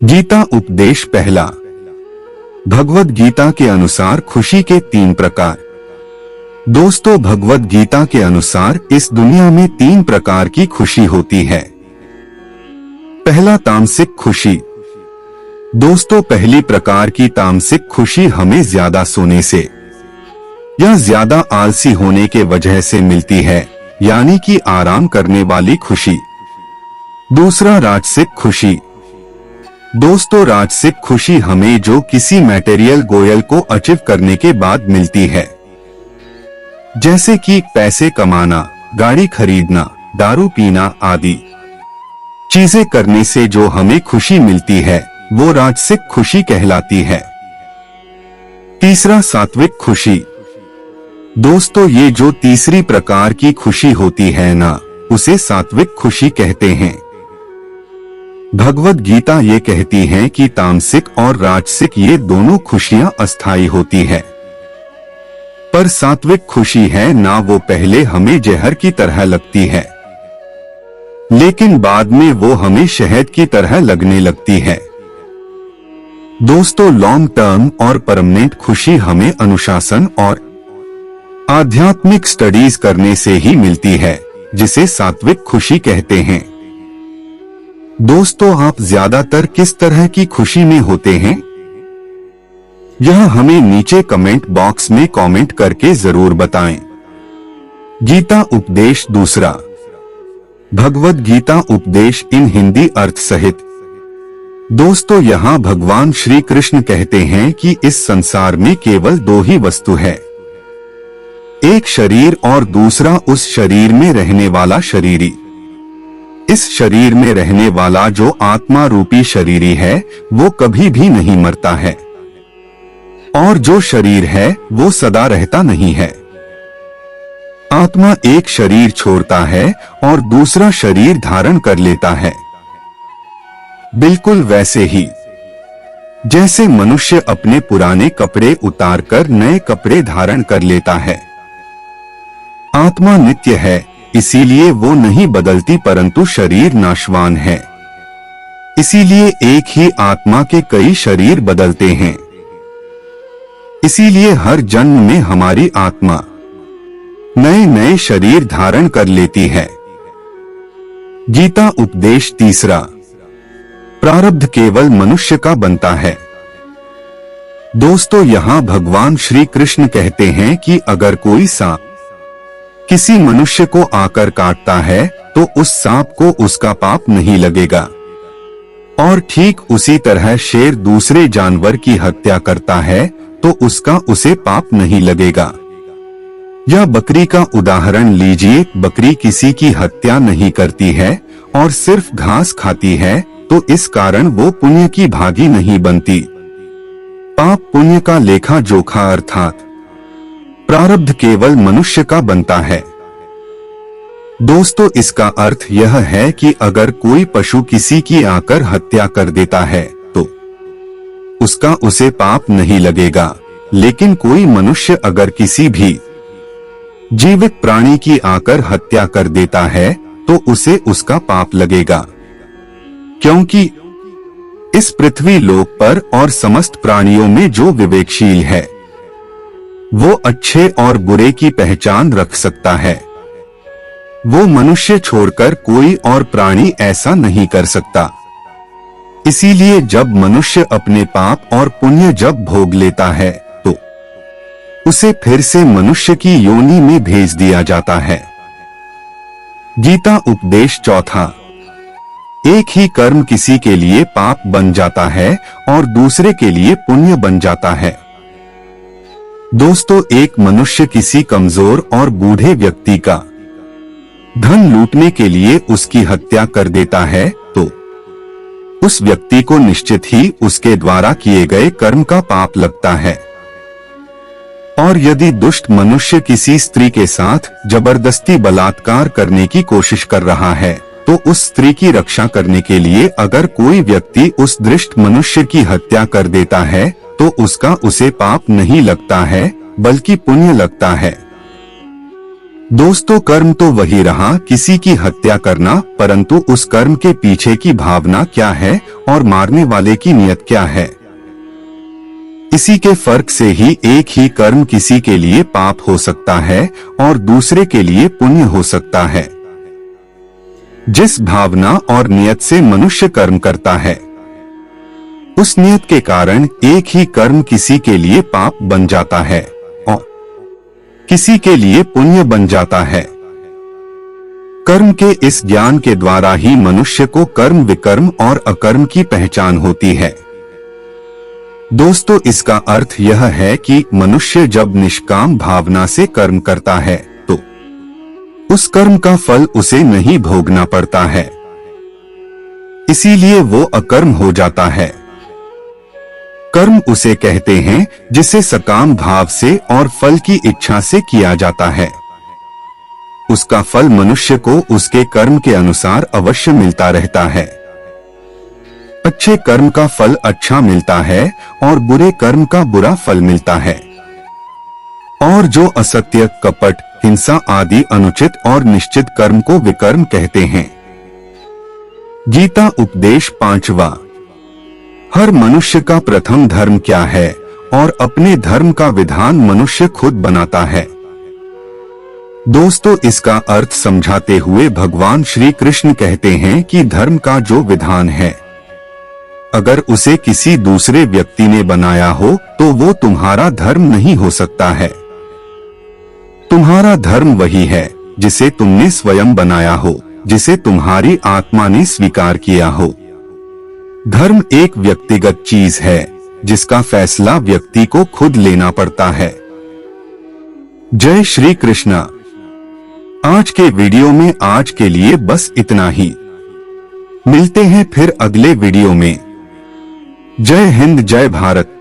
गीता उपदेश पहला। भगवद गीता के अनुसार खुशी के 3 प्रकार। दोस्तों, भगवद गीता के अनुसार इस दुनिया में 3 प्रकार की खुशी होती है। पहला, तामसिक खुशी। दोस्तों, पहली प्रकार की तामसिक खुशी हमें ज्यादा सोने से या ज्यादा आलसी होने के वजह से मिलती है, यानी कि आराम करने वाली खुशी। दूसरा, राजसिक खुशी। दोस्तों, राजसिक खुशी हमें जो किसी मटेरियल गोयल को अचीव करने के बाद मिलती है, जैसे कि पैसे कमाना, गाड़ी खरीदना, दारू पीना आदि चीजें करने से जो हमें खुशी मिलती है वो राजसिक खुशी कहलाती है। तीसरा, सात्विक खुशी। दोस्तों, ये जो तीसरी प्रकार की खुशी होती है ना, उसे सात्विक खुशी कहते हैं। भगवद गीता ये कहती है कि तामसिक और राजसिक ये दोनों खुशियां अस्थायी होती है, पर सात्विक खुशी है ना, वो पहले हमें जहर की तरह लगती है, लेकिन बाद में वो हमें शहद की तरह लगने लगती है। दोस्तों, लॉन्ग टर्म और परमानेंट खुशी हमें अनुशासन और आध्यात्मिक स्टडीज करने से ही मिलती है, जिसे सात्विक खुशी कहते हैं। दोस्तों, आप ज्यादातर किस तरह की खुशी में होते हैं? यह हमें नीचे कमेंट बॉक्स में कमेंट करके जरूर बताएं। गीता उपदेश दूसरा। भगवद गीता उपदेश इन हिंदी अर्थ सहित। दोस्तों, यहाँ भगवान श्री कृष्ण कहते हैं कि इस संसार में केवल 2 ही वस्तु है, एक शरीर और दूसरा उस शरीर में रहने वाला शरीरी। इस शरीर में रहने वाला जो आत्मा रूपी शरीरी है वो कभी भी नहीं मरता है, और जो शरीर है वो सदा रहता नहीं है। आत्मा एक शरीर छोड़ता है और दूसरा शरीर धारण कर लेता है। बिल्कुल वैसे ही जैसे मनुष्य अपने पुराने कपड़े उतारकर नए कपड़े धारण कर लेता है। आत्मा नित्य है, इसीलिए वो नहीं बदलती, परंतु शरीर नाशवान है, इसीलिए एक ही आत्मा के कई शरीर बदलते हैं। इसीलिए हर जन्म में हमारी आत्मा नए नए शरीर धारण कर लेती है। गीता उपदेश तीसरा। प्रारब्ध केवल मनुष्य का बनता है। दोस्तों, यहाँ भगवान श्री कृष्ण कहते हैं कि अगर कोई सांप किसी मनुष्य को आकर काटता है तो उस सांप को उसका पाप नहीं लगेगा, और ठीक उसी तरह शेर दूसरे जानवर की हत्या करता है तो उसका उसे पाप नहीं लगेगा। या बकरी का उदाहरण लीजिए, बकरी किसी की हत्या नहीं करती है और सिर्फ घास खाती है, तो इस कारण वो पुण्य की भागी नहीं बनती। पाप पुण्य का लेखा जोखा अर्थात प्रारब्ध केवल मनुष्य का बनता है। दोस्तों, इसका अर्थ यह है कि अगर कोई पशु किसी की आकर हत्या कर देता है तो उसका उसे पाप नहीं लगेगा, लेकिन कोई मनुष्य अगर किसी भी जीवित प्राणी की आकर हत्या कर देता है तो उसे उसका पाप लगेगा, क्योंकि इस पृथ्वी लोक पर और समस्त प्राणियों में जो विवेकशील है वो अच्छे और बुरे की पहचान रख सकता है। वो मनुष्य छोड़कर कोई और प्राणी ऐसा नहीं कर सकता। इसीलिए जब मनुष्य अपने पाप और पुण्य जब भोग लेता है तो उसे फिर से मनुष्य की योनि में भेज दिया जाता है। गीता उपदेश चौथा। एक ही कर्म किसी के लिए पाप बन जाता है और दूसरे के लिए पुण्य बन जाता है। दोस्तों, एक मनुष्य किसी कमजोर और बूढ़े व्यक्ति का धन लूटने के लिए उसकी हत्या कर देता है तो उस व्यक्ति को निश्चित ही उसके द्वारा किए गए कर्म का पाप लगता है। और यदि दुष्ट मनुष्य किसी स्त्री के साथ जबरदस्ती बलात्कार करने की कोशिश कर रहा है तो उस स्त्री की रक्षा करने के लिए अगर कोई व्यक्ति उस दुष्ट मनुष्य की हत्या कर देता है तो उसका उसे पाप नहीं लगता है, बल्कि पुण्य लगता है। दोस्तों, कर्म तो वही रहा, किसी की हत्या करना, परंतु उस कर्म के पीछे की भावना क्या है और मारने वाले की नियत क्या है, इसी के फर्क से ही एक ही कर्म किसी के लिए पाप हो सकता है और दूसरे के लिए पुण्य हो सकता है। जिस भावना और नियत से मनुष्य कर्म करता है, उस नियत के कारण एक ही कर्म किसी के लिए पाप बन जाता है और किसी के लिए पुण्य बन जाता है। कर्म के इस ज्ञान के द्वारा ही मनुष्य को कर्म, विकर्म और अकर्म की पहचान होती है। दोस्तों, इसका अर्थ यह है कि मनुष्य जब निष्काम भावना से कर्म करता है तो उस कर्म का फल उसे नहीं भोगना पड़ता है, इसीलिए वो अकर्म हो जाता है। कर्म उसे कहते हैं जिसे सकाम भाव से और फल की इच्छा से किया जाता है। उसका फल मनुष्य को उसके कर्म के अनुसार अवश्य मिलता रहता है। अच्छे कर्म का फल अच्छा मिलता है और बुरे कर्म का बुरा फल मिलता है। और जो असत्य, कपट, हिंसा आदि अनुचित और निश्चित कर्म को विकर्म कहते हैं। गीता उपदेश 5वां। हर मनुष्य का प्रथम धर्म क्या है और अपने धर्म का विधान मनुष्य खुद बनाता है। दोस्तों, इसका अर्थ समझाते हुए भगवान श्री कृष्ण कहते हैं कि धर्म का जो विधान है, अगर उसे किसी दूसरे व्यक्ति ने बनाया हो तो वो तुम्हारा धर्म नहीं हो सकता है। तुम्हारा धर्म वही है जिसे तुमने स्वयं बनाया हो, जिसे तुम्हारी आत्मा ने स्वीकार किया हो। धर्म एक व्यक्तिगत चीज है जिसका फैसला व्यक्ति को खुद लेना पड़ता है। जय श्री कृष्णा। आज के वीडियो में आज के लिए बस इतना ही। मिलते हैं फिर अगले वीडियो में। जय हिंद, जय भारत।